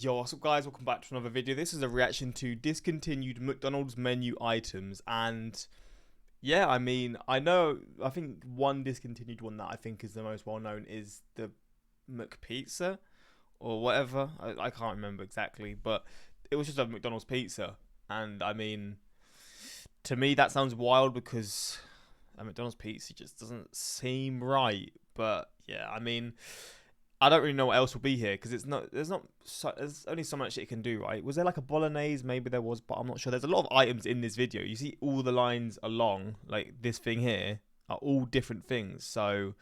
Yo, what's up guys, welcome back to another video. This is a reaction to discontinued McDonald's menu items, and yeah, I mean, I think one discontinued one that I think is the most well known is the McPizza or whatever. I can't remember exactly, but it was just a McDonald's pizza, and I mean, to me that sounds wild because a McDonald's pizza just doesn't seem right. But yeah, I mean, I don't really know what else will be here because there's only so much it can do, right? Was there like a bolognese? Maybe there was, but I'm not sure. There's a lot of items in this video. You see all the lines along, like this thing here, are all different things. So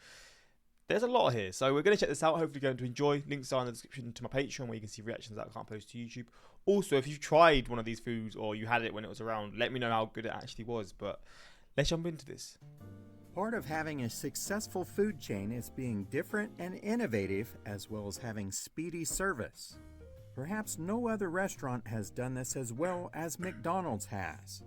there's a lot here. So we're going to check this out. Hopefully you're going to enjoy. Links are in the description to my Patreon where you can see reactions that I can't post to YouTube. Also, if you've tried one of these foods or you had it when it was around, let me know how good it actually was. But let's jump into this. Part of having a successful food chain is being different and innovative, as well as having speedy service. Perhaps no other restaurant has done this as well as McDonald's has.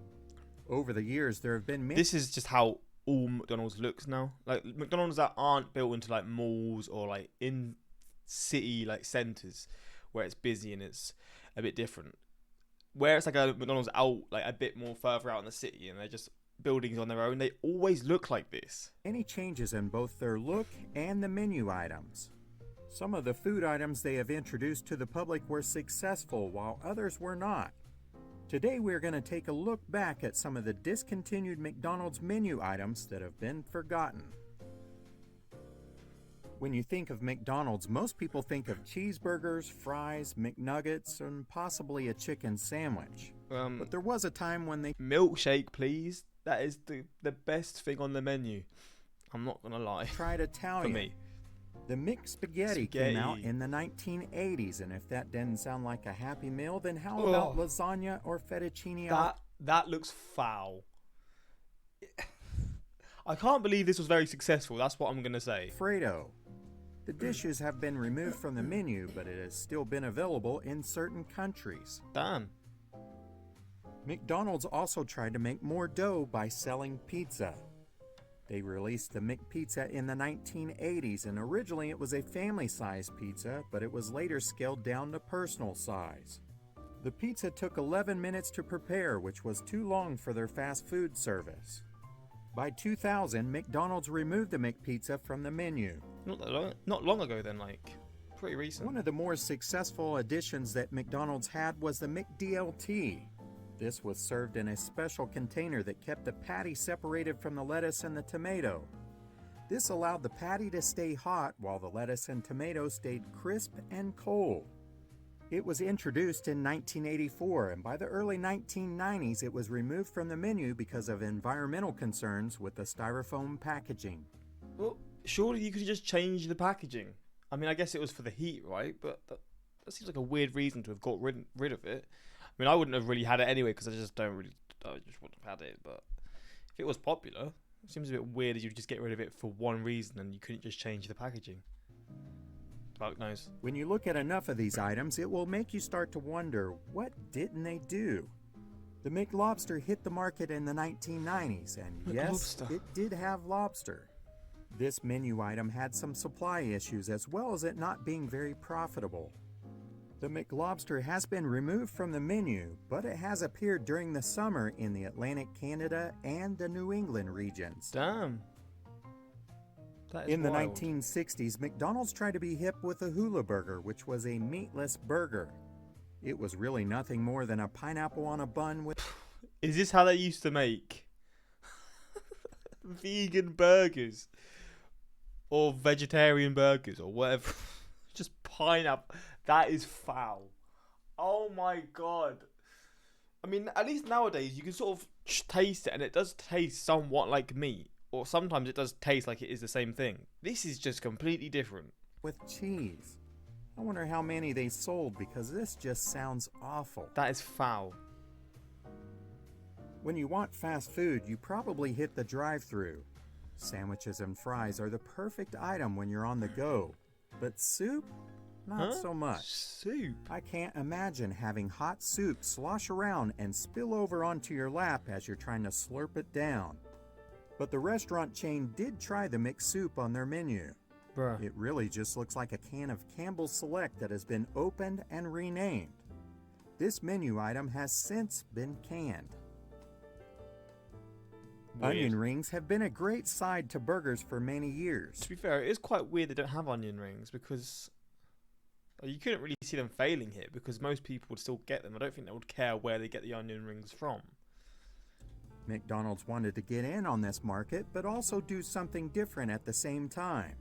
Over the years, there have been many... This is just how all McDonald's looks now. Like McDonald's that aren't built into like malls or like in city like centers where it's busy and it's a bit different. Where it's like a McDonald's out like a bit more further out in the city and they're just buildings on their own, they always look like this. Any changes in both their look and the menu items. Some of the food items they have introduced to the public were successful while others were not. Today we're going to take a look back at some of the discontinued McDonald's menu items that have been forgotten. When you think of McDonald's, most people think of cheeseburgers, fries, McNuggets, and possibly a chicken sandwich. But there was a time when they... Milkshake, please. That is the best thing on the menu. I'm not going to lie. Tried Italian. For me. The McSpaghetti came out in the 1980s, and if that didn't sound like a happy meal, then how about lasagna or fettuccine? That looks foul. I can't believe this was very successful. That's what I'm going to say. Alfredo. The dishes have been removed from the menu, but it has still been available in certain countries. Damn. McDonald's also tried to make more dough by selling pizza. They released the McPizza in the 1980s, and originally it was a family-sized pizza, but it was later scaled down to personal size. The pizza took 11 minutes to prepare, which was too long for their fast food service. By 2000, McDonald's removed the McPizza from the menu. Not long ago then, like pretty recent. One of the more successful additions that McDonald's had was the McDLT. This was served in a special container that kept the patty separated from the lettuce and the tomato. This allowed the patty to stay hot while the lettuce and tomato stayed crisp and cold. It was introduced in 1984, and by the early 1990s it was removed from the menu because of environmental concerns with the styrofoam packaging. Well, surely you could just change the packaging. I mean, I guess it was for the heat, right? But that seems like a weird reason to have got rid of it. I mean, I wouldn't have really had it anyway because I just wouldn't have had it. But if it was popular, it seems a bit weird that you just get rid of it for one reason and you couldn't just change the packaging. Fuck knows. When you look at enough of these items, it will make you start to wonder, what didn't they do? The McLobster hit the market in the 1990s, and yes, it did have lobster. This menu item had some supply issues as well as it not being very profitable. The McLobster has been removed from the menu, but it has appeared during the summer in the Atlantic Canada and the New England regions. Damn. In the 1960s, McDonald's tried to be hip with a Hula Burger, which was a meatless burger. It was really nothing more than a pineapple on a bun with... Is this how they used to make vegan burgers? Or vegetarian burgers or whatever? Just pineapple. That is foul. Oh my god. I mean, at least nowadays you can sort of taste it and it does taste somewhat like meat. Or sometimes it does taste like it is the same thing. This is just completely different. With cheese. I wonder how many they sold because this just sounds awful. That is foul. When you want fast food, you probably hit the drive-thru. Sandwiches and fries are the perfect item when you're on the go. But soup? Not so much. Soup? I can't imagine having hot soup slosh around and spill over onto your lap as you're trying to slurp it down. But the restaurant chain did try the mixed soup on their menu. Bruh. It really just looks like a can of Campbell's Select that has been opened and renamed. This menu item has since been canned. Weird. Onion rings have been a great side to burgers for many years. To be fair, it is quite weird they don't have onion rings because you couldn't really see them failing here because most people would still get them. I don't think they would care where they get the onion rings from. McDonald's wanted to get in on this market, but also do something different at the same time.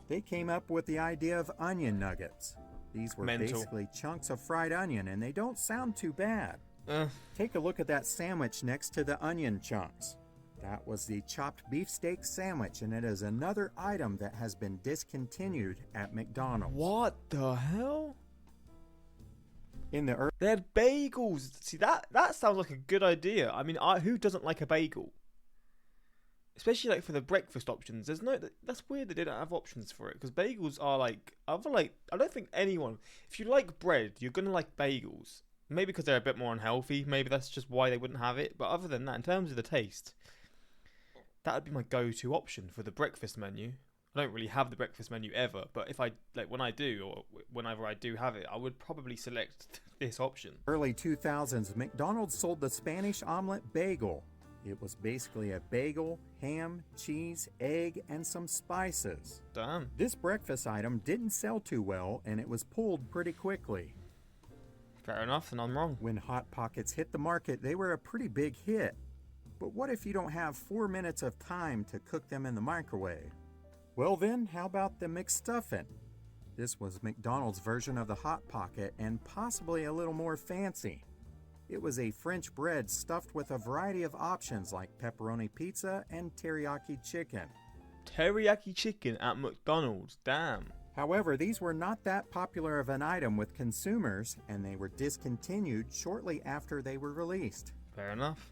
They came up with the idea of onion nuggets. These were basically chunks of fried onion, and they don't sound too bad. Take a look at that sandwich next to the onion chunks. That was the chopped beefsteak sandwich, and it is another item that has been discontinued at McDonald's. What the hell? They had bagels. See, that sounds like a good idea. I mean, who doesn't like a bagel? Especially like for the breakfast options. That's weird they didn't have options for it because bagels are like I don't think anyone. If you like bread, you're gonna like bagels. Maybe because they're a bit more unhealthy. Maybe that's just why they wouldn't have it. But other than that, in terms of the taste, that would be my go-to option for the breakfast menu. I don't really have the breakfast menu ever, but if when I do or whenever I do have it, I would probably select this option. Early 2000s, McDonald's sold the Spanish omelet bagel. It was basically a bagel, ham, cheese, egg, and some spices. Damn. This breakfast item didn't sell too well, and it was pulled pretty quickly. Fair enough, and I'm wrong. When Hot Pockets hit the market, they were a pretty big hit. But what if you don't have 4 minutes of time to cook them in the microwave? Well then, how about the McStuffin? This was McDonald's version of the Hot Pocket and possibly a little more fancy. It was a French bread stuffed with a variety of options like pepperoni pizza and teriyaki chicken. Teriyaki chicken at McDonald's, damn. However, these were not that popular of an item with consumers, and they were discontinued shortly after they were released. Fair enough.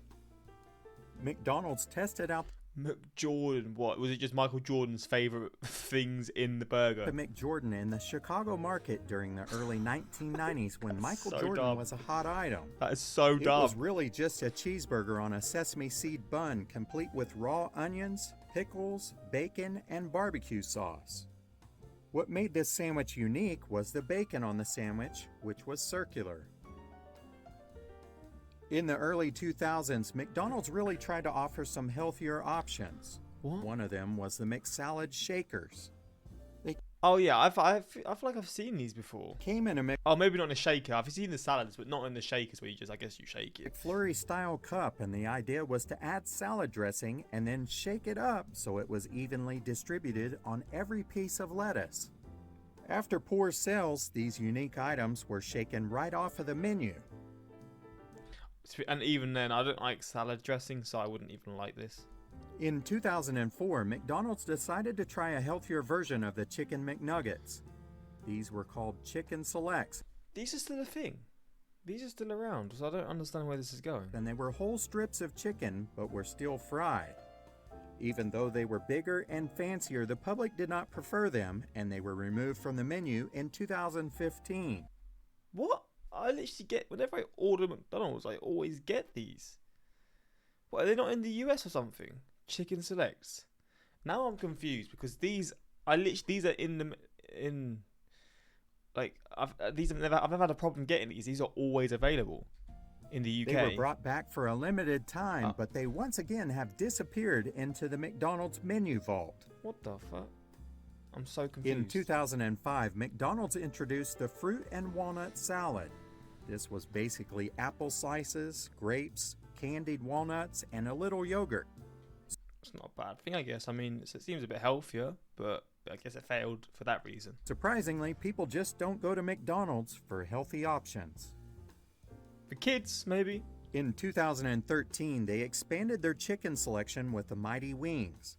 McDonald's tested out McJordan, what? Was it just Michael Jordan's favourite things in the burger? the McJordan in the Chicago market during the early 1990s when Michael so Jordan dumb. was a hot item. That is so It dumb. was really just a cheeseburger on a sesame seed bun complete with raw onions, pickles, bacon, and barbecue sauce. What made this sandwich unique was the bacon on the sandwich, which was circular. In the early 2000s, McDonald's really tried to offer some healthier options. What? One of them was the McSalad Shakers. Oh yeah, I feel like I've seen these before. Came in a Oh, maybe not in a shaker. I've seen the salads, but not in the shakers where you just, I guess you shake it. McFlurry style cup, and the idea was to add salad dressing and then shake it up so it was evenly distributed on every piece of lettuce. After poor sales, these unique items were shaken right off of the menu. And even then, I don't like salad dressing, so I wouldn't even like this. In 2004, McDonald's decided to try a healthier version of the Chicken McNuggets. These were called Chicken Selects, These are still a thing. These are still around, so I don't understand where this is going. and they were whole strips of chicken but were still fried. Even though they were bigger and fancier, the public did not prefer them, and they were removed from the menu in 2015. What? I literally get, whenever I order McDonald's, I always get these. What, are they not in the US or something? Chicken Selects. Now I'm confused because these are I've never had a problem getting these. These are always available in the UK. They were brought back for a limited time, but they once again have disappeared into the McDonald's menu vault. What the fuck? I'm so confused. In 2005, McDonald's introduced the fruit and walnut salad. This was basically apple slices, grapes, candied walnuts, and a little yogurt. It's not a bad thing, I guess. I mean, it seems a bit healthier, but I guess it failed for that reason. Surprisingly, people just don't go to McDonald's for healthy options. For kids, maybe. In 2013, they expanded their chicken selection with the Mighty Wings.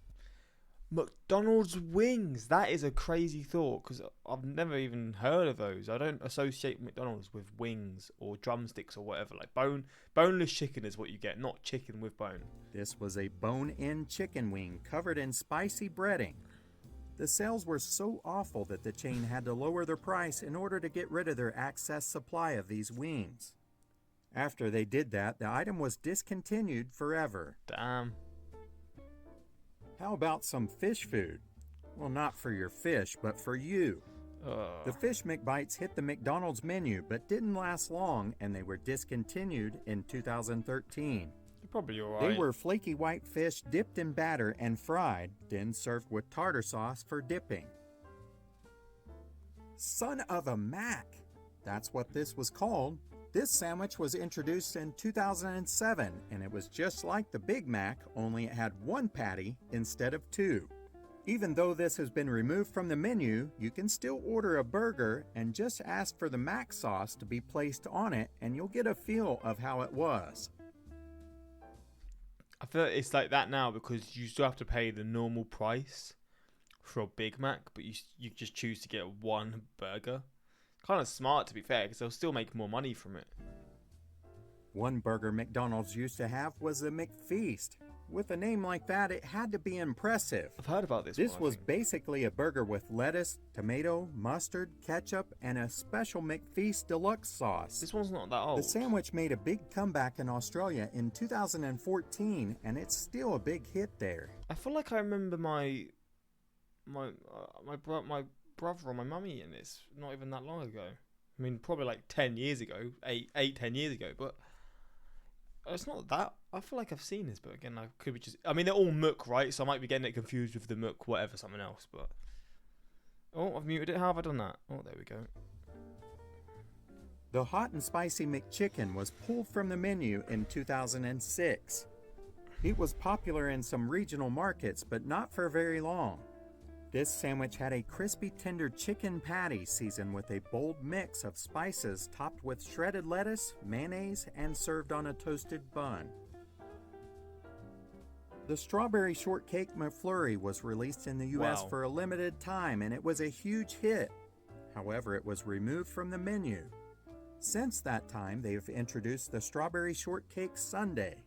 McDonald's wings. That is a crazy thought because I've never even heard of those. I don't associate McDonald's with wings or drumsticks or whatever. Like boneless chicken is what you get, not chicken with bone. This was a bone-in chicken wing covered in spicy breading. The sales were so awful that the chain had to lower their price in order to get rid of their excess supply of these wings. After they did that, the item was discontinued forever. Damn. How about some fish food? Well, not for your fish, but for you. The Fish McBites hit the McDonald's menu but didn't last long, and they were discontinued in 2013. You're probably alright. They were flaky white fish dipped in batter and fried, then served with tartar sauce for dipping. Son of a Mac! That's what this was called. This sandwich was introduced in 2007, and it was just like the Big Mac, only it had one patty instead of two. Even though this has been removed from the menu, you can still order a burger and just ask for the Mac sauce to be placed on it, and you'll get a feel of how it was. I feel like it's like that now because you still have to pay the normal price for a Big Mac, but you just choose to get one burger. Kind of smart, to be fair, because they'll still make more money from it. One burger McDonald's used to have was the McFeast. With a name like that, it had to be impressive. I've heard about this. This was basically a burger with lettuce, tomato, mustard, ketchup, and a special McFeast Deluxe sauce. This one's not that old. The sandwich made a big comeback in Australia in 2014, and it's still a big hit there. I feel like I remember my brother or my mummy in this not even that long ago. I mean, probably like 10 years ago, 10 years ago, but it's not that. I feel like I've seen this, but again, I could be just. I mean, they're all Mook, right? So I might be getting it confused with the Mook, whatever, something else. But oh, I've muted it. How have I done that? Oh, there we go. The hot and spicy McChicken was pulled from the menu in 2006. It was popular in some regional markets, but not for very long. This sandwich had a crispy, tender chicken patty seasoned with a bold mix of spices topped with shredded lettuce, mayonnaise, and served on a toasted bun. The Strawberry Shortcake McFlurry was released in the U.S. for a limited time, and it was a huge hit. However, it was removed from the menu. Since that time, they've introduced the Strawberry Shortcake Sundae.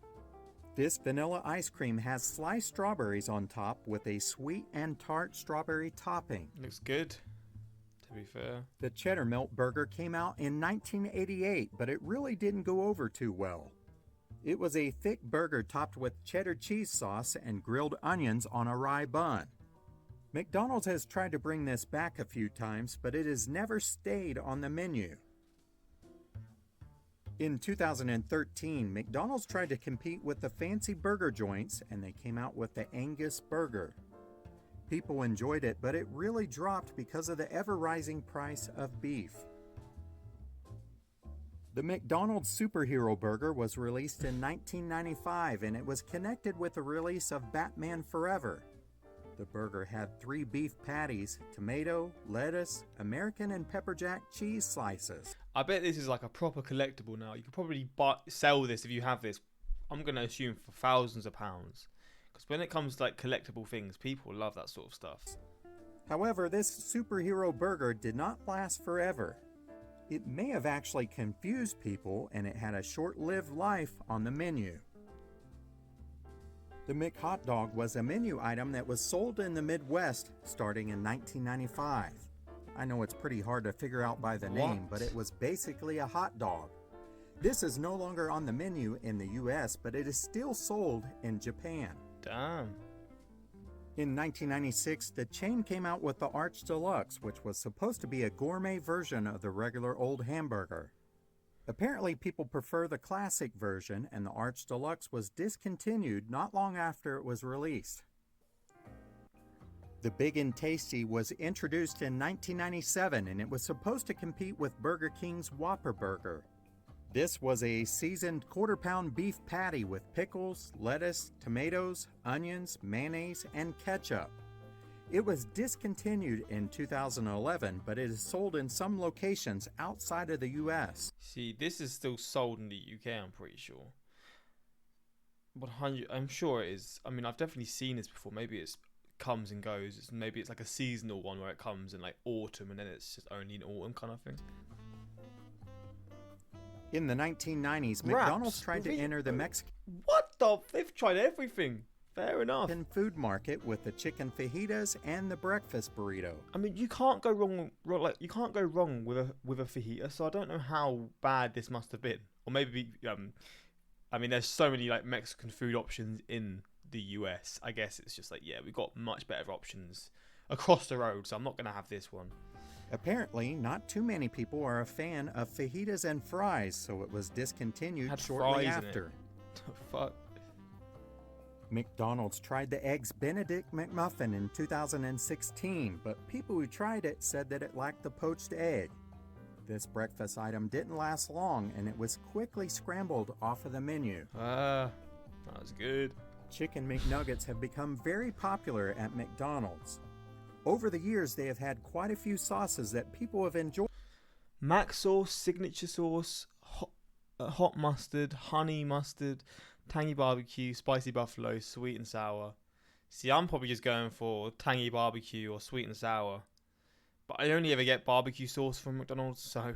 This vanilla ice cream has sliced strawberries on top with a sweet and tart strawberry topping. Looks good, to be fair. The Cheddar Melt Burger came out in 1988, but it really didn't go over too well. It was a thick burger topped with cheddar cheese sauce and grilled onions on a rye bun. McDonald's has tried to bring this back a few times, but it has never stayed on the menu. In 2013, McDonald's tried to compete with the fancy burger joints, and they came out with the Angus Burger. People enjoyed it, but it really dropped because of the ever-rising price of beef. The McDonald's Superhero Burger was released in 1995, and it was connected with the release of Batman Forever. The burger had 3 beef patties, tomato, lettuce, American and pepper jack cheese slices. I bet this is like a proper collectible now. You could probably sell this if you have this. I'm going to assume for thousands of pounds. Because when it comes to like collectible things, people love that sort of stuff. However, this superhero burger did not last forever. It may have actually confused people, and it had a short-lived life on the menu. The Mick Hot Dog was a menu item that was sold in the Midwest starting in 1995. I know it's pretty hard to figure out by the name, but it was basically a hot dog. This is no longer on the menu in the US, but it is still sold in Japan. Damn. In 1996, the chain came out with the Arch Deluxe, which was supposed to be a gourmet version of the regular old hamburger. Apparently, people prefer the classic version, and the Arch Deluxe was discontinued not long after it was released. The Big and Tasty was introduced in 1997, and it was supposed to compete with Burger King's Whopper Burger. This was a seasoned quarter-pound beef patty with pickles, lettuce, tomatoes, onions, mayonnaise, and ketchup. It was discontinued in 2011, but it is sold in some locations outside of the US. See, this is still sold in the UK, I'm pretty sure. 100, I'm sure it is. I mean, I've definitely seen this before. Maybe it comes and goes. Maybe it's like a seasonal one where it comes in like autumn and then it's just only in autumn kind of thing. In the 1990s, McDonald's tried to enter the Mexican They've tried everything. Fair enough. Food market with the chicken fajitas and the breakfast burrito. I mean, you can't go wrong. You can't go wrong with a fajita. So I don't know how bad this must have been, or maybe I mean, there's so many like Mexican food options in the US. I guess it's just like, yeah, we've got much better options across the road, so I'm not going to have this one. Apparently, not too many people are a fan of fajitas and fries, so it was discontinued Had shortly fries in it. after. Fuck. McDonald's tried the Eggs Benedict McMuffin in 2016, but people who tried it said that it lacked the poached egg. This breakfast item didn't last long, and it was quickly scrambled off of the menu. That was good. Chicken McNuggets have become very popular at McDonald's. Over the years, they have had quite a few sauces that people have enjoyed. Mac sauce, signature sauce, hot mustard, honey mustard, tangy barbecue, spicy buffalo, sweet and sour. See, I'm probably just going for tangy barbecue or sweet and sour. But I only ever get barbecue sauce from McDonald's, so...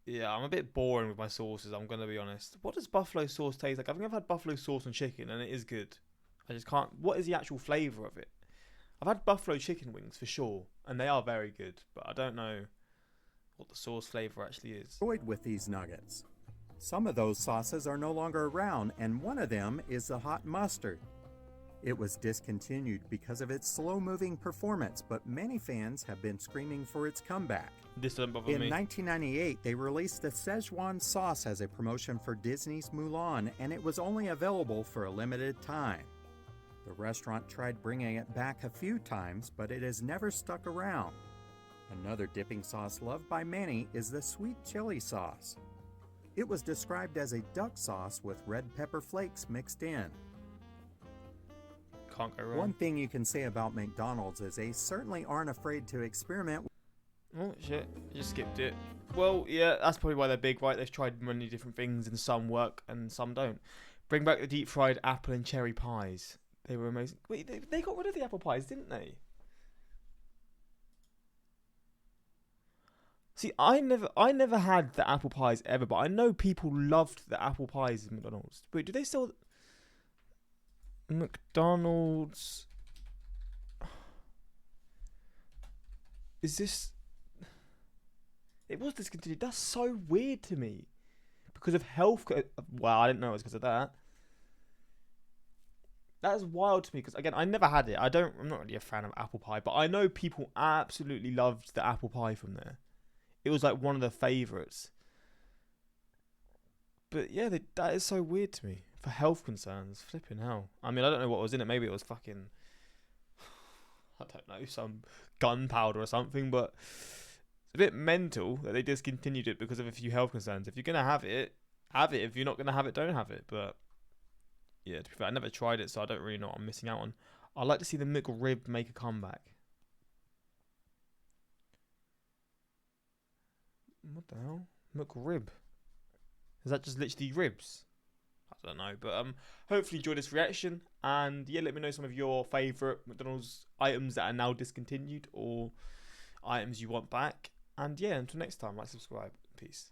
yeah, I'm a bit boring with my sauces, I'm going to be honest. What does buffalo sauce taste like? I think I've had buffalo sauce on chicken, and it is good. I just can't... what is the actual flavour of it? I've had buffalo chicken wings, for sure, and they are very good. But I don't know what the sauce flavour actually is. With these nuggets. Some of those sauces are no longer around, and one of them is the hot mustard. It was discontinued because of its slow-moving performance, but many fans have been screaming for its comeback. This doesn't bother In me. 1998, they released the Szechuan sauce as a promotion for Disney's Mulan, and it was only available for a limited time. The restaurant tried bringing it back a few times, but it has never stuck around. Another dipping sauce loved by many is the sweet chili sauce. It was described as a duck sauce with red pepper flakes mixed in. Can't go wrong. One thing you can say about McDonald's is they certainly aren't afraid to experiment. Oh shit, you just skipped it. Well, yeah, that's probably why they're big, right? They've tried many different things and some work and some don't. Bring back the deep fried apple and cherry pies. They were amazing. Wait, they got rid of the apple pies, didn't they? See, I never had the apple pies ever, but I know people loved the apple pies at McDonald's. Wait, do they still... McDonald's... Is this... It was discontinued. That's so weird to me. Because of health... Well, I didn't know it was because of that. That is wild to me because, again, I never had it. I'm not really a fan of apple pie, but I know people absolutely loved the apple pie from there. It was like one of their favourites. But yeah, that is so weird to me. For health concerns. Flipping hell. I mean, I don't know what was in it. Maybe it was fucking... I don't know, some gunpowder or something, but it's a bit mental that they discontinued it because of a few health concerns. If you're going to have it, have it. If you're not going to have it, don't have it. But yeah, to be fair, I never tried it, so I don't really know what I'm missing out on. I'd like to see the McRib make a comeback. What the hell? McRib? Is that just literally ribs? I don't know, but hopefully you enjoyed this reaction, and yeah, let me know some of your favourite McDonald's items that are now discontinued or items you want back. And yeah, until next time, like, subscribe, peace.